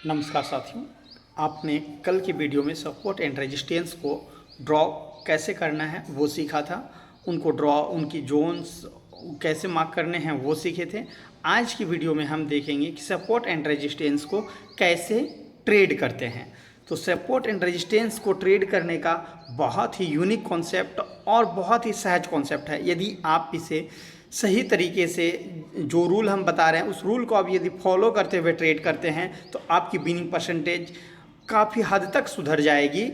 नमस्कार साथियों। आपने कल की वीडियो में सपोर्ट एंड रेजिस्टेंस को ड्रॉ कैसे करना है वो सीखा था। उनको ड्रॉ उनकी जोन्स कैसे मार्क करने हैं वो सीखे थे। आज की वीडियो में हम देखेंगे कि सपोर्ट एंड रेजिस्टेंस को कैसे ट्रेड करते हैं। तो सपोर्ट एंड रेजिस्टेंस को ट्रेड करने का बहुत ही यूनिक कॉन्सेप्ट और बहुत ही सहज कॉन्सेप्ट है। यदि आप इसे सही तरीके से जो रूल हम बता रहे हैं उस रूल को आप यदि फॉलो करते हुए ट्रेड करते हैं तो आपकी विनिंग परसेंटेज काफ़ी हद तक सुधर जाएगी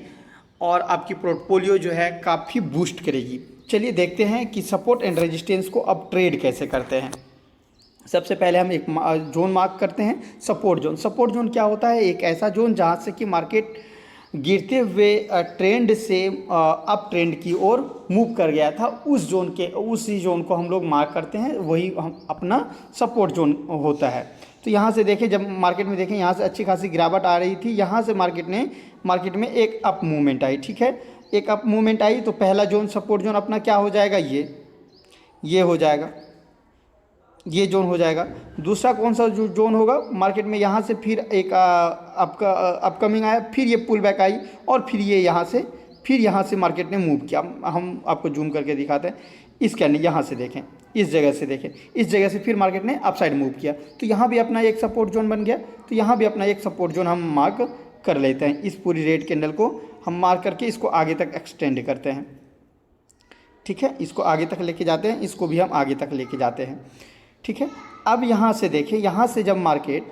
और आपकी पोर्टफोलियो जो है काफ़ी बूस्ट करेगी। चलिए देखते हैं कि सपोर्ट एंड रेजिस्टेंस को अब ट्रेड कैसे करते हैं। सबसे पहले हम एक जोन मार्क करते हैं, सपोर्ट जोन। सपोर्ट जोन क्या होता है? एक ऐसा जोन जहाँ से कि मार्केट गिरते हुए ट्रेंड से अप ट्रेंड की ओर मूव कर गया था, उसी जोन को हम लोग मार्क करते हैं, वही हम अपना सपोर्ट जोन होता है। तो यहाँ से देखें, जब मार्केट में देखें यहाँ से अच्छी खासी गिरावट आ रही थी, यहाँ से मार्केट में एक अप मूवमेंट आई। ठीक है, एक अप मूवमेंट आई तो पहला जोन सपोर्ट जोन अपना क्या हो जाएगा? ये हो जाएगा, ये जोन हो जाएगा। दूसरा कौन सा जो जोन होगा? मार्केट में यहाँ से फिर एक अपकमिंग आया, फिर ये पुल बैक आई और फिर ये यहाँ से मार्केट ने मूव किया। हम आपको जूम करके दिखाते हैं। इस कैंडल यहाँ से देखें, इस जगह से देखें, इस जगह से फिर मार्केट ने अपसाइड मूव किया, तो यहाँ भी अपना एक सपोर्ट जोन बन गया। तो यहाँ भी अपना एक सपोर्ट जोन हम मार्क कर लेते हैं। इस पूरी रेड कैंडल को हम मार्क करके इसको आगे तक एक्सटेंड करते हैं। ठीक है, इसको आगे तक लेके जाते हैं, इसको भी हम आगे तक लेके जाते हैं। ठीक है, अब यहाँ से देखें, यहाँ से जब मार्केट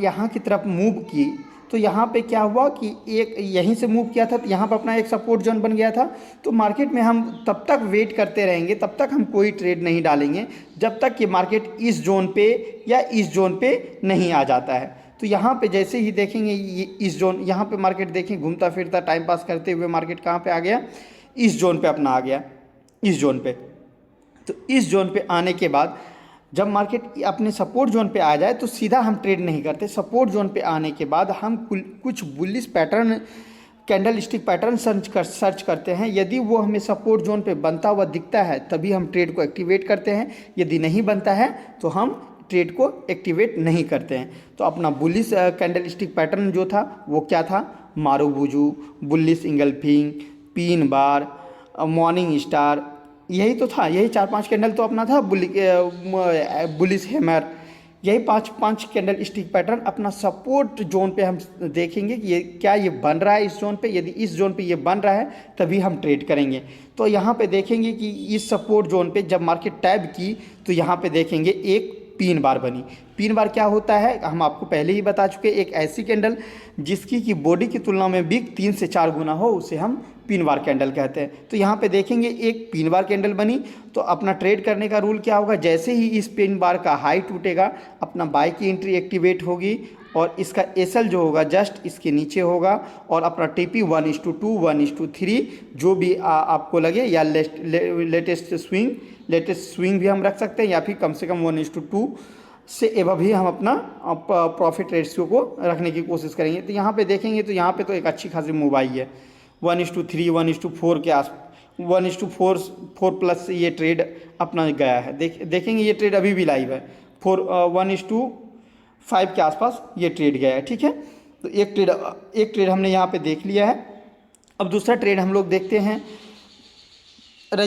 यहाँ की तरफ मूव की तो यहाँ पे क्या हुआ कि एक यहीं से मूव किया था, तो यहाँ पर अपना एक सपोर्ट जोन बन गया था। तो मार्केट में हम तब तक वेट करते रहेंगे, तब तक हम कोई ट्रेड नहीं डालेंगे जब तक कि मार्केट इस जोन पे या इस जोन पे नहीं आ जाता है। तो यहाँ पे जैसे ही देखेंगे ये इस जोन, यहाँ पे मार्केट देखें घूमता फिरता टाइम पास करते हुए मार्केट कहाँ पे आ गया? इस जोन पे अपना आ गया, इस जोन पे। तो इस जोन पे आने के बाद जब मार्केट अपने सपोर्ट जोन पे आ जाए तो सीधा हम ट्रेड नहीं करते। सपोर्ट जोन पे आने के बाद हम कुछ bullish pattern, candle stick pattern search करते हैं। यदि वो हमें सपोर्ट जोन पे बनता हुआ दिखता है तभी हम ट्रेड को एक्टिवेट करते हैं, यदि नहीं बनता है तो हम ट्रेड को एक्टिवेट नहीं करते हैं। तो अपना बुलिश कैंडल स्टिक पैटर्न जो था वो क्या था? Marubozu, bullish engulfing, pin bar, morning star, यही तो था। यही 4-5 कैंडल तो अपना था। बुलिश हैमर, यही 5 कैंडल स्टिक पैटर्न अपना सपोर्ट जोन पे हम देखेंगे कि ये बन रहा है इस जोन पे। यदि इस जोन पे ये बन रहा है तभी हम ट्रेड करेंगे। तो यहाँ पे देखेंगे कि इस सपोर्ट जोन पे जब मार्केट टैब की तो यहाँ पे देखेंगे एक पिन बार बनी। पिन बार क्या होता है हम आपको पहले ही बता चुके। एक ऐसी कैंडल जिसकी कि बॉडी की तुलना में भी 3 से 4 गुना हो, उसे हम पिन बार कैंडल कहते हैं। तो यहाँ पे देखेंगे एक पिन बार कैंडल बनी, तो अपना ट्रेड करने का रूल क्या होगा? जैसे ही इस पिन बार का हाई टूटेगा अपना बाय की एंट्री एक्टिवेट होगी और इसका एसएल जो होगा जस्ट इसके नीचे होगा और अपना टीपी 1:2, 1:3 जो भी आपको लगे, या लेटेस्ट स्विंग भी हम रख सकते हैं, या फिर कम से कम 1:2 से एवं भी हम अपना प्रॉफिट रेशियो को रखने की कोशिश करेंगे। तो यहाँ पे देखेंगे तो यहाँ पे तो एक अच्छी खासी मूव आई है 1:3, 1:4 के आस 1:4 प्लस ये ट्रेड अपना गया है। देखेंगे ये ट्रेड अभी भी लाइव है। 1:5 के आसपास ये ट्रेड गया है। ठीक है, तो एक ट्रेड हमने यहाँ पे देख लिया है। अब दूसरा ट्रेड हम लोग देखते हैं और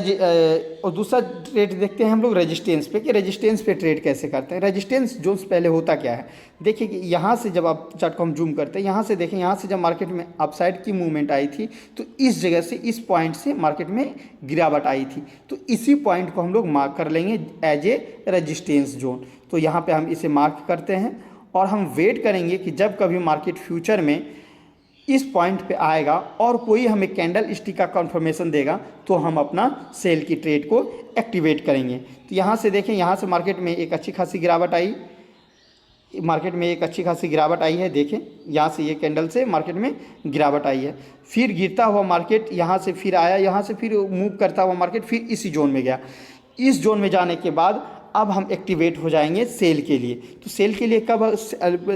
दूसरा ट्रेड देखते हैं हम लोग रेजिस्टेंस पे, कि रेजिस्टेंस पे ट्रेड कैसे करते हैं। रेजिस्टेंस जोन पहले होता क्या है? देखिए कि यहाँ से जब आप चार्ट को हम जूम करते हैं, यहाँ से देखें, यहाँ से जब मार्केट में अपसाइड की मूवमेंट आई थी तो इस जगह से, इस पॉइंट से मार्केट में गिरावट आई थी। तो इसी पॉइंट को हम लोग मार्क कर लेंगे एज ए रेजिस्टेंस जोन। तो यहाँ पर हम इसे मार्क करते हैं और हम वेट करेंगे कि जब कभी मार्केट फ्यूचर में इस पॉइंट पे आएगा और कोई हमें कैंडल स्टिक का कंफर्मेशन देगा तो हम अपना सेल की ट्रेड को एक्टिवेट करेंगे। तो यहाँ से देखें, यहाँ से मार्केट में एक अच्छी खासी गिरावट आई, है। देखें यहाँ से ये कैंडल से मार्केट में गिरावट आई है। फिर गिरता हुआ मार्केट यहाँ से फिर आया, यहाँ से फिर मूव करता हुआ मार्केट फिर इसी जोन में गया। इस जोन में जाने के बाद अब हम एक्टिवेट हो जाएंगे सेल के लिए। तो सेल के लिए कब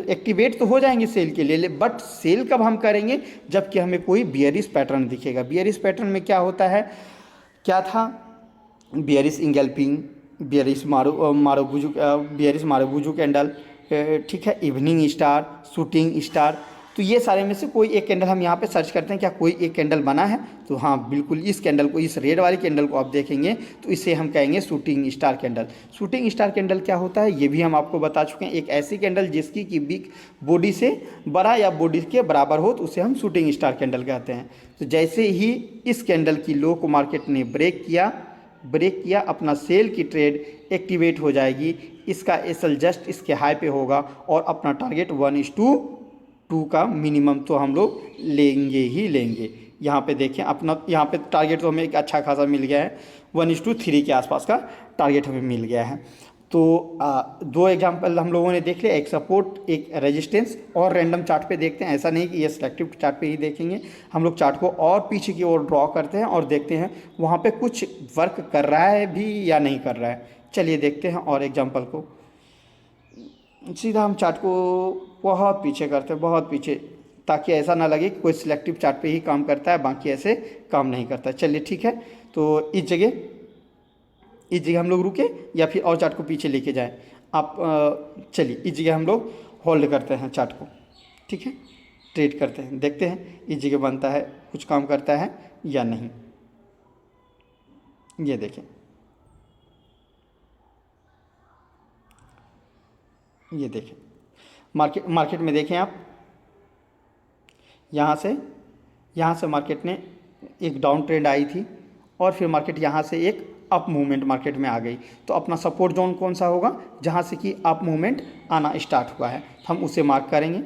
एक्टिवेट तो हो जाएंगे सेल के लिए, बट सेल कब हम करेंगे? जबकि हमें कोई बियरिश पैटर्न दिखेगा। बियरिश पैटर्न में क्या होता है? क्या था? बियरिश इंगल्फिंग, बियरिश मारुबुजू कैंडल, ठीक है, इवनिंग स्टार, शूटिंग स्टार। तो ये सारे में से कोई एक कैंडल हम यहाँ पे सर्च करते हैं, क्या कोई एक कैंडल बना है? तो हाँ बिल्कुल, इस कैंडल को, इस रेड वाली कैंडल को आप देखेंगे तो इसे हम कहेंगे shooting star candle. Shooting star candle क्या होता है ये भी हम आपको बता चुके हैं। एक ऐसी कैंडल जिसकी की बिग बॉडी से बड़ा या बॉडी के बराबर हो तो उसे हम शूटिंग स्टार कैंडल कहते हैं। तो जैसे ही इस कैंडल की लो को मार्केट ने ब्रेक किया, अपना सेल की ट्रेड एक्टिवेट हो जाएगी। इसका एसएल जस्ट इसके हाई पे होगा और अपना टारगेट 1:2 का मिनिमम तो हम लोग लेंगे ही लेंगे। यहाँ पे देखें अपना, यहाँ पे टारगेट तो हमें एक अच्छा खासा मिल गया है, 1:3 के आसपास का टारगेट हमें मिल गया है। तो दो एग्जांपल हम लोगों ने देख लिया, एक सपोर्ट एक रेजिस्टेंस। और रैंडम चार्ट पे देखते हैं, ऐसा नहीं कि ये सिलेक्टिव चार्ट पे ही देखेंगे, हम लोग चार्ट को और पीछे की ओर ड्रॉ करते हैं और देखते हैं वहाँ पे कुछ वर्क कर रहा है भी या नहीं कर रहा है। चलिए देखते हैं और एग्जाम्पल को। सीधा हम चार्ट को बहुत पीछे करते हैं, बहुत पीछे, ताकि ऐसा ना लगे कि कोई सिलेक्टिव चार्ट पे ही काम करता है, बाकी ऐसे काम नहीं करता। चलिए ठीक है, तो इस जगह हम लोग रुके या फिर और चार्ट को पीछे लेके जाएं आप। चलिए इस जगह हम लोग होल्ड करते हैं चार्ट को, ठीक है, ट्रेड करते हैं, देखते हैं इस जगह बनता है, कुछ काम करता है या नहीं। ये देखें, ये देखें मार्केट में देखें आप, यहाँ से मार्केट ने एक डाउन ट्रेंड आई थी और फिर मार्केट यहाँ से एक अप मूवमेंट मार्केट में आ गई। तो अपना सपोर्ट जोन कौन सा होगा? जहाँ से कि अप मूवमेंट आना स्टार्ट हुआ है, तो हम उसे मार्क करेंगे।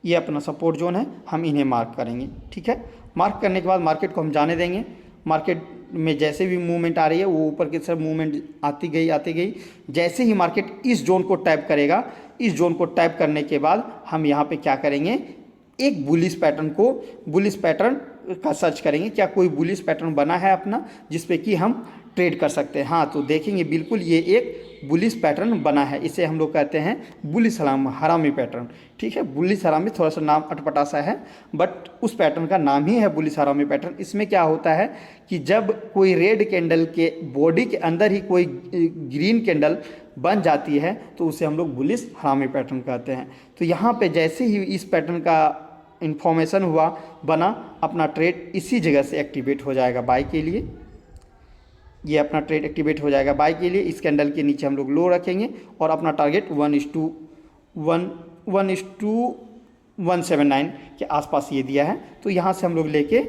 ये अपना सपोर्ट जोन है, हम इन्हें मार्क करेंगे, ठीक है। मार्क करने के बाद मार्केट को हम जाने देंगे। मार्केट में जैसे भी मूवमेंट आ रही है वो ऊपर की तरफ मूवमेंट आती गई। जैसे ही मार्केट इस जोन को टैप करेगा, इस जोन को टैप करने के बाद हम यहाँ पे क्या करेंगे, एक बुलिश पैटर्न का सर्च करेंगे, क्या कोई बुलिश पैटर्न बना है अपना जिस पे कि हम ट्रेड कर सकते हैं। हाँ, तो देखेंगे बिल्कुल ये एक बुलिश पैटर्न बना है, इसे हम लोग कहते हैं बुलिश हरामी पैटर्न, ठीक है। बुलिश हरामी थोड़ा सा नाम अटपटा सा है, बट उस पैटर्न का नाम ही है बुलिश हरामी पैटर्न। इसमें क्या होता है कि जब कोई रेड कैंडल के बॉडी के अंदर ही कोई ग्रीन कैंडल बन जाती है तो उसे हम लोग बुलिश हरामी पैटर्न कहते हैं। तो यहाँ पे जैसे ही इस पैटर्न का इन्फॉर्मेशन बना, अपना ट्रेड इसी जगह से एक्टिवेट हो जाएगा बाय के लिए। ये अपना ट्रेड एक्टिवेट हो जाएगा बाय के लिए। इस कैंडल के नीचे हम लोग लो रखेंगे और अपना टारगेट 1:179 के आसपास ये दिया है, तो यहाँ से हम लोग लेके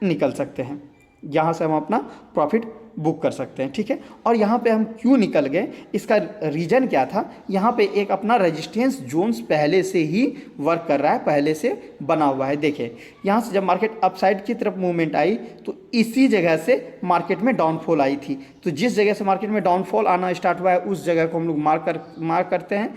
निकल सकते हैं, यहाँ से हम अपना प्रॉफिट बुक कर सकते हैं, ठीक है। और यहाँ पे हम क्यों निकल गए, इसका रीज़न क्या था? यहाँ पे एक अपना रेजिस्टेंस जोन्स पहले से ही वर्क कर रहा है, पहले से बना हुआ है। देखें, यहाँ से जब मार्केट अपसाइड की तरफ मूवमेंट आई तो इसी जगह से मार्केट में डाउनफॉल आई थी। तो जिस जगह से मार्केट में डाउनफॉल आना स्टार्ट हुआ है उस जगह को हम लोग मार्क करते हैं,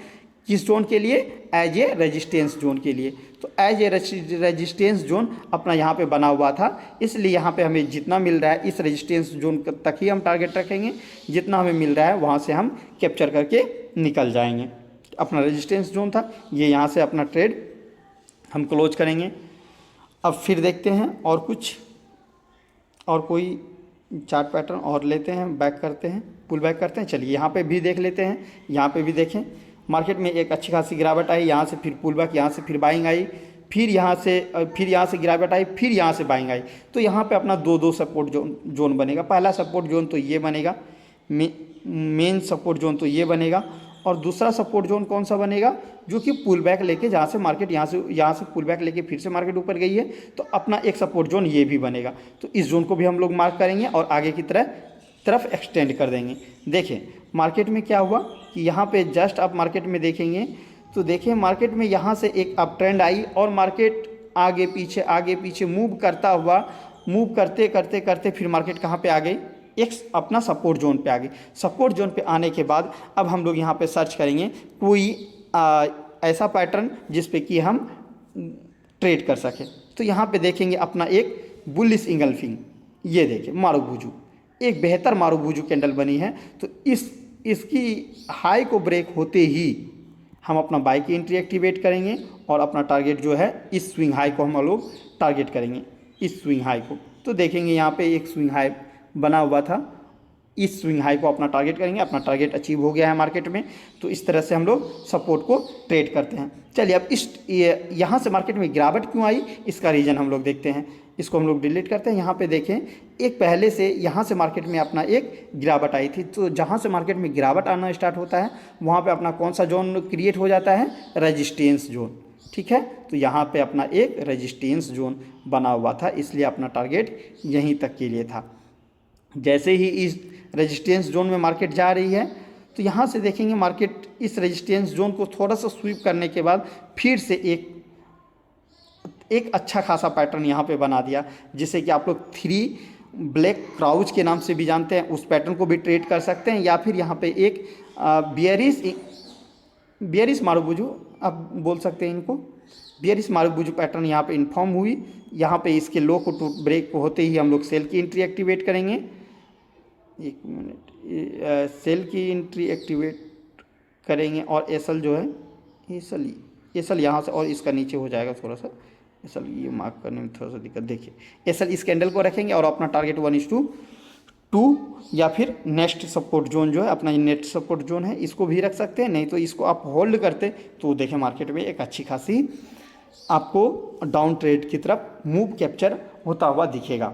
किस जोन के लिए? एज ए रेजिस्टेंस जोन के लिए। तो एज ए रेजिस्टेंस जोन अपना यहाँ पे बना हुआ था, इसलिए यहाँ पे हमें जितना मिल रहा है इस रेजिस्टेंस जोन तक ही हम टारगेट रखेंगे। जितना हमें मिल रहा है वहाँ से हम कैप्चर करके निकल जाएंगे। अपना रेजिस्टेंस जोन था ये, यहाँ से अपना ट्रेड हम क्लोज करेंगे। अब फिर देखते हैं और कोई चार्ट पैटर्न और लेते हैं, बैक करते हैं, पुल बैक करते हैं। चलिए यहाँ पे भी देख लेते हैं। यहाँ पे भी देखें, मार्केट में एक अच्छी खासी गिरावट आई, यहाँ से फिर पुल बैक, यहाँ से फिर बाइंग आई, फिर यहाँ से गिरावट आई, फिर यहाँ से बाइंग आई। तो यहाँ पे अपना दो सपोर्ट जोन बनेगा। पहला सपोर्ट जोन तो ये बनेगा, मेन सपोर्ट जोन तो ये बनेगा, और दूसरा सपोर्ट जोन कौन सा बनेगा? जो कि पुल बैक लेके, जहाँ से मार्केट यहाँ से पुल बैक लेके फिर से मार्केट ऊपर गई है, तो अपना एक सपोर्ट जोन ये भी बनेगा। तो इस जोन को भी हम लोग मार्क करेंगे और आगे की तरफ एक्सटेंड कर देंगे। देखें मार्केट में क्या हुआ कि यहाँ पे जस्ट आप मार्केट में देखेंगे तो देखिए मार्केट में यहाँ से एक अप ट्रेंड आई और मार्केट आगे पीछे मूव करते फिर मार्केट कहाँ पे आ गई? एक अपना सपोर्ट जोन पे आ गई। सपोर्ट जोन पे आने के बाद अब हम लोग यहाँ पे सर्च करेंगे कोई ऐसा पैटर्न जिस पे कि हम ट्रेड कर सके। तो यहाँ पे देखेंगे अपना एक बुलिश इंगल्फिंग, ये देखें मारुबुजू, एक बेहतर मारुबुजू कैंडल बनी है। तो इसकी हाई को ब्रेक होते ही हम अपना बाय की एंट्री एक्टिवेट करेंगे और अपना टारगेट जो है इस स्विंग हाई को हम लोग टारगेट करेंगे, इस स्विंग हाई को। तो देखेंगे यहाँ पे एक स्विंग हाई बना हुआ था इस स्विंग हाई को अपना टारगेट करेंगे, अपना टारगेट अचीव हो गया है मार्केट में। तो इस तरह से हम लोग सपोर्ट को ट्रेड करते हैं। चलिए अब यहाँ से मार्केट में गिरावट क्यों आई, इसका रीज़न हम लोग देखते हैं। इसको हम लोग डिलीट करते हैं। यहाँ पे देखें, एक पहले से यहाँ से मार्केट में अपना एक गिरावट आई थी। तो जहाँ से मार्केट में गिरावट आना स्टार्ट होता है वहाँ पे अपना कौन सा जोन क्रिएट हो जाता है, रेजिस्टेंस जोन। ठीक है, तो यहाँ पे अपना एक रेजिस्टेंस जोन बना हुआ था, इसलिए अपना टारगेट यहीं तक के लिए था। जैसे ही इस रेजिस्टेंस जोन में मार्केट जा रही है तो यहाँ से देखेंगे मार्केट इस रेजिस्टेंस जोन को थोड़ा सा स्वीप करने के बाद फिर से एक अच्छा खासा पैटर्न यहाँ पे बना दिया, जिसे कि आप लोग 3 ब्लैक क्राउच के नाम से भी जानते हैं। उस पैटर्न को भी ट्रेड कर सकते हैं, या फिर यहाँ पे एक बियरिश मारुबुजू आप बोल सकते हैं इनको, बियरिश मारुबुजू पैटर्न यहाँ पे इन्फॉर्म हुई। यहाँ पे इसके लो को टू ब्रेक होते ही हम लोग सेल की एंट्री एक्टिवेट करेंगे। एक मिनट, सेल की एंट्री एक्टिवेट करेंगे और एसएल जो है, एसएल यहाँ से और इसका नीचे हो जाएगा थोड़ा सा। एसएल ये मार्क करने में थोड़ा सा दिक्कत, देखिए एसएल इस कैंडल को रखेंगे और अपना टारगेट 1:2 या फिर नेक्स्ट सपोर्ट जोन जो है अपना नेक्स्ट सपोर्ट जोन है, इसको भी रख सकते हैं। नहीं तो इसको आप होल्ड करते तो देखें मार्केट में एक अच्छी खासी आपको डाउन ट्रेड की तरफ मूव कैप्चर होता हुआ दिखेगा।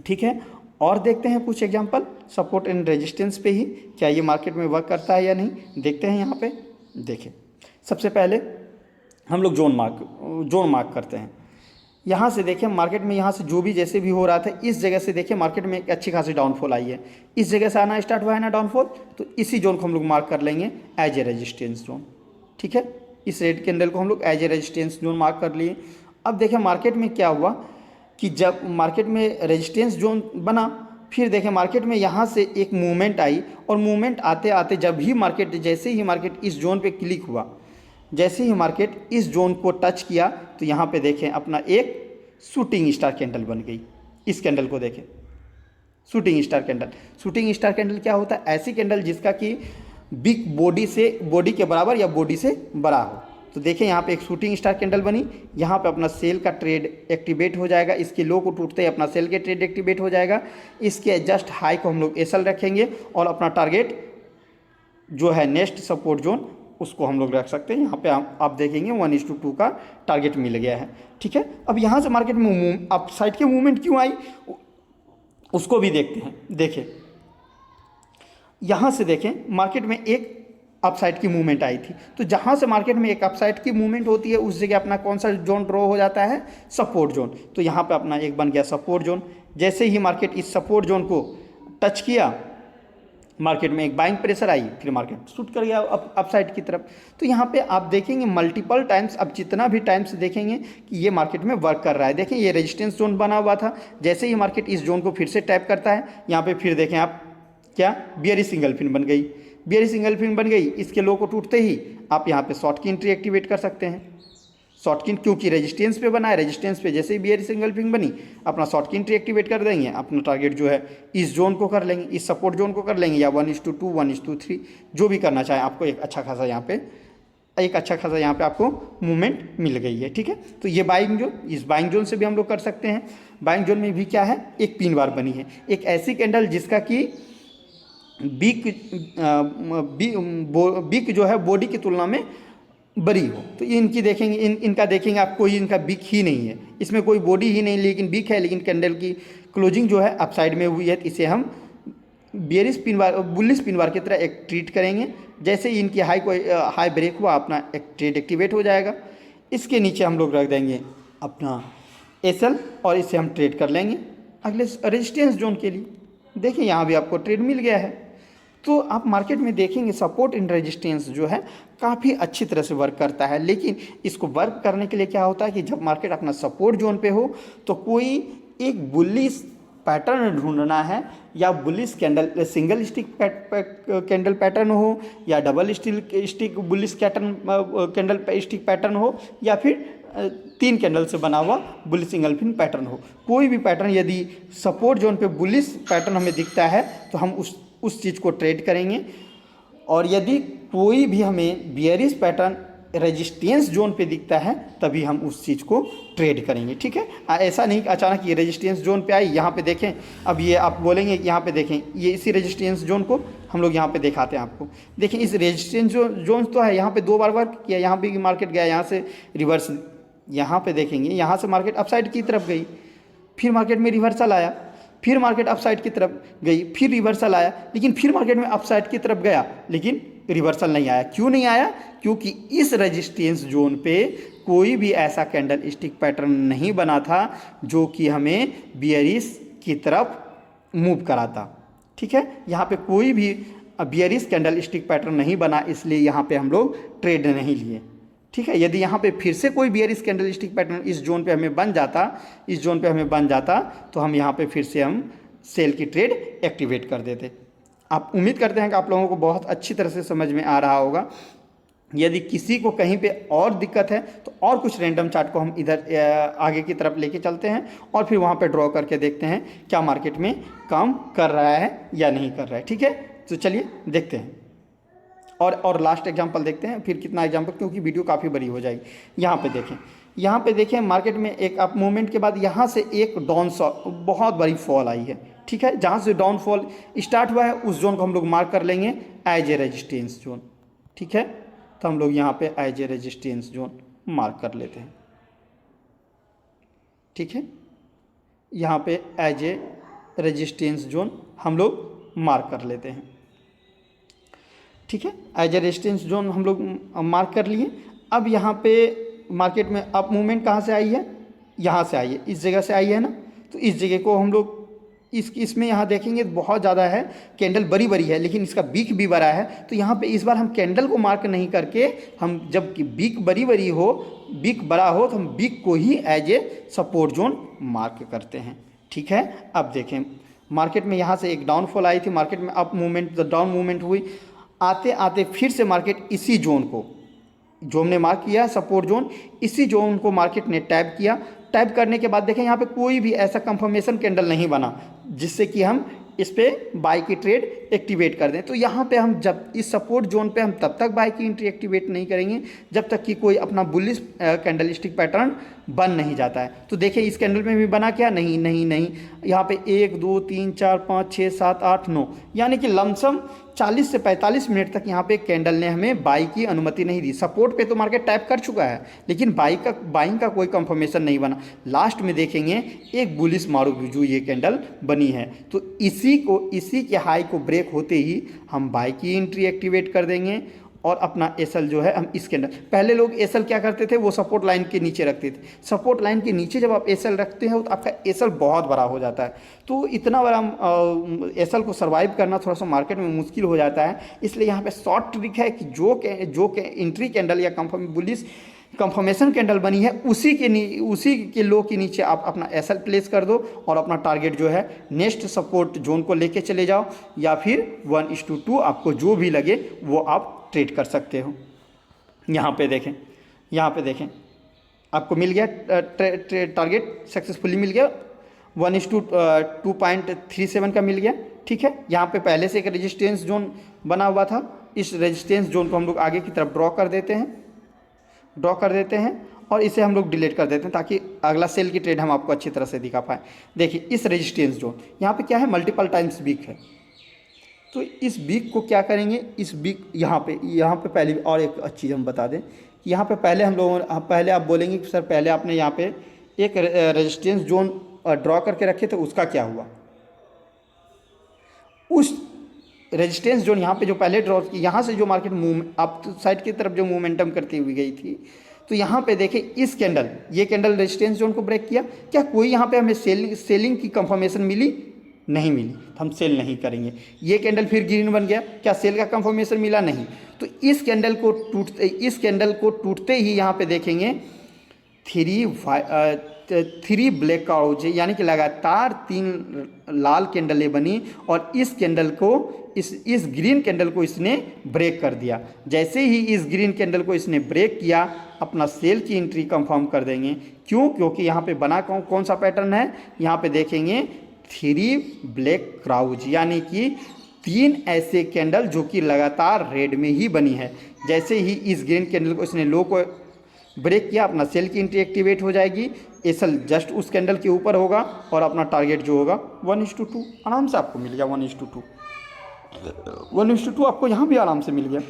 ठीक है, और देखते हैं कुछ एग्जांपल सपोर्ट एंड रेजिस्टेंस पे ही, क्या ये मार्केट में वर्क करता है या नहीं, देखते हैं। यहाँ पे देखें, सबसे पहले हम लोग जोन मार्क करते हैं। यहाँ से देखें मार्केट में, यहाँ से जो भी जैसे भी हो रहा था, इस जगह से देखें मार्केट में एक अच्छी खासी डाउनफॉल आई है। इस जगह से आना स्टार्ट हुआ है ना डाउनफॉल, तो इसी जोन को हम लोग मार्क कर लेंगे एज ए रेजिस्टेंस जोन। ठीक है, इस रेड कैंडल को हम लोग as a resistance zone mark कर लिए। अब देखें मार्केट में क्या हुआ कि जब मार्केट में रेजिस्टेंस जोन बना, फिर देखें मार्केट में यहाँ से एक मूवमेंट आई, और मूवमेंट आते आते जब ही मार्केट, जैसे ही मार्केट इस जोन पे क्लिक हुआ, जैसे ही मार्केट इस जोन को टच किया, तो यहाँ पे देखें अपना एक शूटिंग स्टार कैंडल बन गई। इस कैंडल को देखें, shooting star candle. Shooting star candle क्या होता है, ऐसी कैंडल जिसका कि बिग बॉडी के बराबर या बॉडी से बड़ा हो। तो देखें यहाँ पे एक शूटिंग स्टार कैंडल बनी, यहाँ पे अपना सेल का ट्रेड एक्टिवेट हो जाएगा। इसके लो को टूटते ही अपना सेल के ट्रेड एक्टिवेट हो जाएगा। इसके जस्ट हाई को हम लोग एसएल रखेंगे और अपना टारगेट जो है नेक्स्ट सपोर्ट जोन उसको हम लोग रख सकते हैं। यहाँ पे आप देखेंगे 1:2 का टारगेट मिल गया है। ठीक है, अब यहाँ से मार्केट में अप साइड की मूवमेंट क्यों आई उसको भी देखते हैं। देखें यहाँ से देखें मार्केट में एक अपसाइड की मूवमेंट आई थी, तो जहाँ से मार्केट में एक अपसाइड की मूवमेंट होती है उस जगह अपना कौन सा जोन ड्रॉ हो जाता है, सपोर्ट जोन। तो यहाँ पे अपना एक बन गया सपोर्ट जोन। जैसे ही मार्केट इस सपोर्ट जोन को टच किया, मार्केट में एक बाइंग प्रेशर आई, फिर मार्केट शूट कर गया अपसाइड की तरफ। तो यहाँ पे आप देखेंगे मल्टीपल टाइम्स, अब जितना भी टाइम्स देखेंगे कि ये मार्केट में वर्क कर रहा है। देखें ये रेजिस्टेंस जोन बना हुआ था, जैसे ही मार्केट इस जोन को फिर से टैप करता है, यहाँ पे फिर देखें आप क्या बियरिश सिंगल फिन बन गई, बियरिश सिंगल फिन बन गई। इसके लो को टूटते ही आप यहाँ पे शॉर्ट की एंट्री एक्टिवेट कर सकते हैं। शॉर्ट की, क्योंकि रेजिस्टेंस पे बना है, रेजिस्टेंस पे जैसे ही बियरिश सिंगल फिन बनी अपना शॉर्ट की एंट्री एक्टिवेट कर देंगे। अपना टारगेट जो है इस जोन को कर लेंगे, इस सपोर्ट जोन को कर लेंगे, या 1:2 1:3 जो भी करना चाहें आपको। एक अच्छा खासा यहाँ पे आपको मूवमेंट मिल गई है। ठीक है, तो ये बाइंग जोन, इस बाइंग जोन से भी हम लोग कर सकते हैं। बाइंग जोन में भी क्या है, एक पिन बार बनी है, एक ऐसी कैंडल जिसका कि बिग जो है बॉडी की तुलना में बड़ी हो। तो इनकी देखेंगे, इनका देखेंगे आप, कोई इनका बिग ही नहीं है, इसमें कोई बॉडी ही नहीं, लेकिन बिग है। लेकिन कैंडल की क्लोजिंग जो है अपसाइड में हुई है, तो इसे हम bearish pin bar, bullish pin bar की तरह एक ट्रीट करेंगे। जैसे ही इनकी हाई ब्रेक हुआ अपना एक ट्रेड एक्टिवेट हो जाएगा। इसके नीचे हम लोग रख देंगे अपना एसएल और इसे हम ट्रेड कर लेंगे अगले रेजिस्टेंस जोन के लिए। देखिए यहाँ भी आपको ट्रेड मिल गया है। तो आप मार्केट में देखेंगे सपोर्ट एंड रेजिस्टेंस जो है काफ़ी अच्छी तरह से वर्क करता है। लेकिन इसको वर्क करने के लिए क्या होता है कि जब मार्केट अपना सपोर्ट जोन पे हो तो कोई एक बुलिश पैटर्न ढूंढना है, या bullish candle single stick candle pattern हो, या double stick bullish candle stick pattern हो, या फिर 3 कैंडल से बना हुआ बुलिश सिंगल फिन पैटर्न हो। कोई भी पैटर्न यदि सपोर्ट जोन पे बुलिश पैटर्न हमें दिखता है तो हम उस चीज़ को ट्रेड करेंगे। और यदि कोई भी हमें बियरिश पैटर्न रेजिस्टेंस जोन पे दिखता है तभी हम उस चीज़ को ट्रेड करेंगे, ठीक है। ऐसा नहीं कि अचानक ये रेजिस्टेंस जोन पे आई, यहाँ पे देखें, अब ये आप बोलेंगे यहाँ पे देखें, ये इसी रेजिस्टेंस जोन को हम लोग यहाँ पे दिखाते हैं आपको। देखें इस रेजिस्टेंस जोन तो है, यहाँ पे 2 बार वर्क किया, यहाँ पे मार्केट गया, यहाँ से रिवर्स, यहाँ पे देखेंगे यहाँ से मार्केट अपसाइड की तरफ गई, फिर मार्केट में रिवर्सल आया, फिर मार्केट अपसाइड की तरफ गई, फिर रिवर्सल आया, लेकिन फिर मार्केट में अपसाइड की तरफ गया, लेकिन रिवर्सल नहीं आया। क्यों नहीं आया? क्योंकि इस रेजिस्टेंस जोन पे कोई भी ऐसा कैंडल स्टिक पैटर्न नहीं बना था जो कि हमें बियरिश की तरफ मूव कराता, ठीक है। यहाँ पे कोई भी बियरिश कैंडल स्टिक पैटर्न नहीं बना, इसलिए यहाँ पे हम लोग ट्रेड नहीं लिए, ठीक है। यदि यहाँ पे फिर से कोई बियरिश कैंडल स्टिक पैटर्न इस जोन पे हमें बन जाता, इस जोन पे हमें बन जाता, तो हम यहाँ पे फिर से हम सेल की ट्रेड एक्टिवेट कर देते। आप उम्मीद करते हैं कि आप लोगों को बहुत अच्छी तरह से समझ में आ रहा होगा। यदि किसी को कहीं पे और दिक्कत है तो और कुछ रैंडम चार्ट को हम इधर आगे की तरफ लेके चलते हैं और फिर वहाँ पे ड्रॉ करके देखते हैं क्या मार्केट में काम कर रहा है या नहीं कर रहा है, ठीक है। तो चलिए देखते हैं और लास्ट एग्जांपल देखते हैं, फिर कितना एग्जांपल, क्योंकि वीडियो काफ़ी बड़ी हो जाएगी। यहाँ पे देखें मार्केट में एक अप मूवमेंट के बाद यहाँ से एक डाउन बहुत बड़ी फॉल आई है, ठीक है। जहाँ से डाउनफॉल स्टार्ट हुआ है उस जोन को हम लोग मार्क कर लेंगे एज ए रेजिस्टेंस जोन, ठीक है। तो हम लोग यहाँ पे as a resistance zone mark कर लेते हैं, ठीक है। यहाँ पे एज ए रेजिस्टेंस जोन हम लोग मार्क कर लेते हैं, ठीक है। एज ए रेजिस्टेंस जोन हम लोग मार्क कर लिए। अब यहाँ पे मार्केट में अप मूवमेंट कहाँ से आई है? यहाँ से आई है, इस जगह से आई है ना। तो इस जगह को हम लोग इसमें यहाँ देखेंगे बहुत ज़्यादा है, कैंडल बड़ी बड़ी है, लेकिन इसका बीक भी बड़ा है। तो यहाँ पे इस बार हम कैंडल को मार्क नहीं करके, हम जब कि बीक बड़ी बड़ी हो, बीक बड़ा हो, तो हम बीक को ही as a support zone mark करते हैं, ठीक है। अब देखें मार्केट में यहाँ से एक डाउनफॉल आई थी, मार्केट में अप मूवमेंट डाउन मूवमेंट हुई, आते आते फिर से मार्केट इसी जोन को जो हमने मार्क किया सपोर्ट जोन, इसी जोन को मार्केट ने टैप किया। टैप करने के बाद देखें यहाँ पे कोई भी ऐसा कंफर्मेशन कैंडल नहीं बना जिससे कि हम इस पर बाई की ट्रेड एक्टिवेट कर दें। तो यहाँ पे हम जब इस सपोर्ट जोन पे हम तब तक बाई की एंट्री एक्टिवेट नहीं करेंगे जब तक कि कोई अपना बुलिश कैंडल स्टिक पैटर्न बन नहीं जाता है। तो देखिए इस कैंडल में भी बना क्या? नहीं नहीं नहीं, यहाँ पे 1 2 3 4 5 6 7 8 9, यानी कि लमसम 40 से 45 मिनट तक यहाँ पे कैंडल ने हमें बाई की अनुमति नहीं दी। सपोर्ट पे तो मार्केट टैप कर चुका है, लेकिन बाइंग का कोई कंफर्मेशन नहीं बना। लास्ट में देखेंगे एक बुलिश मारूबुजू ये कैंडल बनी है। तो इसी के हाई को ब्रेक होते ही हम बाई की एंट्री एक्टिवेट कर देंगे और अपना एसएल जो है हम इस कैंडल, पहले लोग एसएल क्या करते थे, वो सपोर्ट लाइन के नीचे रखते थे। सपोर्ट लाइन के नीचे जब आप एसएल रखते हैं तो आपका एसएल बहुत बड़ा हो जाता है। तो इतना बड़ा एसएल को सर्वाइव करना थोड़ा सा मार्केट में मुश्किल हो जाता है। इसलिए यहाँ पे शॉर्ट ट्रिक है कि जो एंट्री कैंडल या बुलिश कंफर्मेशन कैंडल बनी है उसी के लो के नीचे आप अपना एसएल प्लेस कर दो और अपना टारगेट जो है नेक्स्ट सपोर्ट जोन को लेके चले जाओ, या फिर 1:2 आपको जो भी लगे वो आप ट्रेड कर सकते हो। यहाँ पे देखें आपको मिल गया टारगेट सक्सेसफुली मिल गया, 1:2.37 का मिल गया, ठीक है। यहाँ पे पहले से एक रेजिस्टेंस जोन बना हुआ था, इस रेजिस्टेंस जोन को हम लोग आगे की तरफ ड्रॉ कर देते हैं और इसे हम लोग डिलीट कर देते हैं ताकि अगला सेल की ट्रेड हम आपको अच्छी तरह से दिखा पाएँ। देखिए इस रेजिस्टेंस जोन यहाँ पे क्या है, मल्टीपल टाइम्स वीक है। तो इस वीक को क्या करेंगे, इस वीक यहाँ पे पहले और एक अच्छी चीज़ हम बता दें कि यहाँ पे पहले पहले आप बोलेंगे कि सर पहले आपने यहाँ पे एक रेजिस्टेंस जोन ड्रॉ करके रखे थे, उसका क्या हुआ? उस रेजिस्टेंस जोन यहाँ पे जो पहले ड्रॉ की, यहाँ से जो मार्केट अप साइड की तरफ जो मोमेंटम करती हुई गई थी, तो यहाँ पे देखें इस ये कैंडल रेजिस्टेंस जोन को ब्रेक किया। क्या कोई यहाँ पे हमें सेलिंग की कंफर्मेशन मिली? नहीं मिली, तो हम सेल नहीं करेंगे। ये कैंडल फिर ग्रीन बन गया, क्या सेल का कंफर्मेशन मिला? नहीं। तो इस कैंडल को टूटते ही यहाँ पे देखेंगे 3 ब्रेकआउट, यानी कि लगातार 3 लाल कैंडलें बनी और इस कैंडल को इस ग्रीन कैंडल को इसने ब्रेक कर दिया। जैसे ही इस ग्रीन कैंडल को इसने ब्रेक किया, अपना सेल की एंट्री कंफर्म कर देंगे। क्यों? क्योंकि यहाँ पे बना कौन सा पैटर्न है, यहाँ पे देखेंगे 3 ब्लैक क्राउच, यानी कि 3 ऐसे कैंडल जो कि लगातार रेड में ही बनी है। जैसे ही इस ग्रीन कैंडल को इसने लो को ब्रेक किया, अपना सेल की एंट्री एक्टिवेट हो जाएगी। एसएल जस्ट उस कैंडल के ऊपर होगा और अपना टारगेट जो होगा 1:2 आराम से आपको मिल गया। 1:2 आपको यहाँ भी आराम से मिल गया।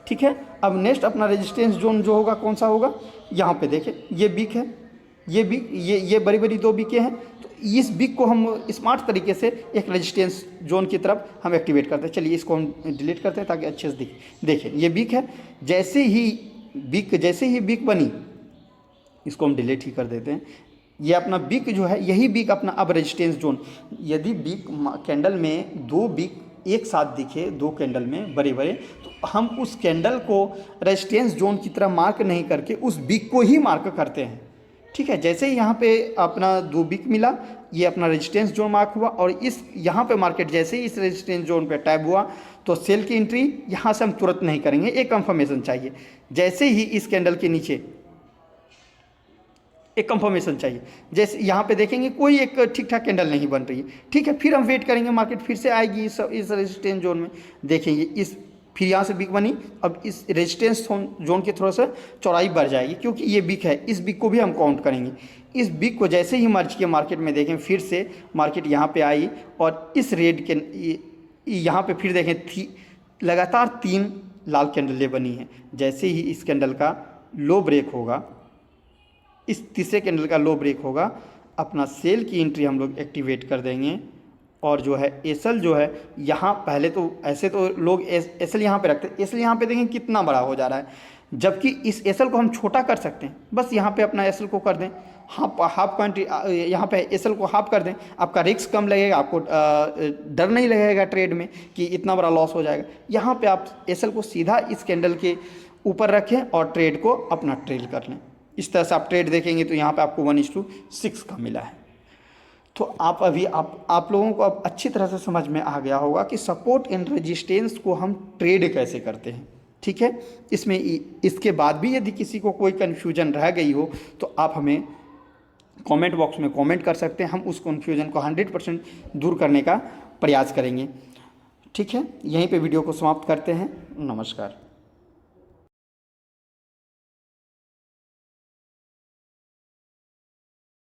ठीक है, अब नेक्स्ट अपना रेजिस्टेंस जोन जो होगा कौन सा होगा, यहाँ पे देखें ये बिक है, ये बिक, ये बड़ी बड़ी 2 बिकें हैं। तो इस बिक को हम स्मार्ट तरीके से एक रेजिस्टेंस जोन की तरफ हम एक्टिवेट करते हैं। चलिए इसको हम डिलीट करते हैं ताकि अच्छे से देखें। ये बिक है, जैसे ही बिक बनी इसको हम डिलीट ही कर देते हैं। ये अपना बिक जो है, यही बिक अपना अब रेजिस्टेंस जोन, यदि बिक कैंडल में 2 बिक एक साथ दिखे 2 कैंडल में बड़े बड़े, तो हम उस कैंडल को रेजिस्टेंस जोन की तरह मार्क नहीं करके उस बिक को ही मार्क करते हैं। ठीक है, जैसे ही यहाँ पे अपना 2 बिक मिला, ये अपना रेजिस्टेंस जोन मार्क हुआ और इस यहाँ पे मार्केट जैसे ही इस रेजिस्टेंस जोन पे टैप हुआ तो सेल की एंट्री यहाँ से हम तुरंत नहीं करेंगे, एक कंफर्मेशन चाहिए। जैसे ही इस कैंडल के नीचे एक कंफर्मेशन चाहिए, जैसे यहाँ पे देखेंगे कोई एक ठीक ठाक कैंडल नहीं बन रही है। ठीक है, फिर हम वेट करेंगे, मार्केट फिर से आएगी इस रेजिस्टेंस जोन में, देखेंगे इस फिर यहाँ से बिक बनी। अब इस रेजिस्टेंस जोन के थोड़ा सा चौड़ाई बढ़ जाएगी क्योंकि ये बिक है, इस बिक को भी हम काउंट करेंगे। इस बिक को जैसे ही मर्ज किया मार्केट में, देखें फिर से मार्केट यहाँ पे आई और इस रेड के यहाँ पे फिर देखें लगातार 3 लाल कैंडलें बनी हैं। जैसे ही इस कैंडल का लो ब्रेक होगा, इस तीसरे कैंडल का लो ब्रेक होगा, अपना सेल की एंट्री हम लोग एक्टिवेट कर देंगे। और जो है एसएल जो है यहाँ पहले तो ऐसे तो लोग एसएल यहाँ पे रखते हैं, एसएल यहाँ पे देखें कितना बड़ा हो जा रहा है, जबकि इस एसएल को हम छोटा कर सकते हैं। बस यहाँ पे अपना एसएल को कर दें हाफ क्वांटिटी, यहाँ पे एसएल को हाफ कर दें, आपका रिस्क कम लगेगा, आपको डर नहीं लगेगा ट्रेड में कि इतना बड़ा लॉस हो जाएगा। यहाँ पे आप एसएल को सीधा इस कैंडल के ऊपर रखें और ट्रेड को अपना ट्रेल कर लें। इस तरह से आप ट्रेड देखेंगे तो यहाँ पे आपको 1:6 का मिला है। तो आप लोगों को अब अच्छी तरह से समझ में आ गया होगा कि सपोर्ट एंड रेजिस्टेंस को हम ट्रेड कैसे करते हैं। ठीक है, इसमें इसके बाद भी यदि किसी को कोई कन्फ्यूजन रह गई हो तो आप हमें कमेंट बॉक्स में कमेंट कर सकते हैं, हम उस कन्फ्यूजन को 100% दूर करने का प्रयास करेंगे। ठीक है, यहीं पे वीडियो को समाप्त करते हैं। नमस्कार।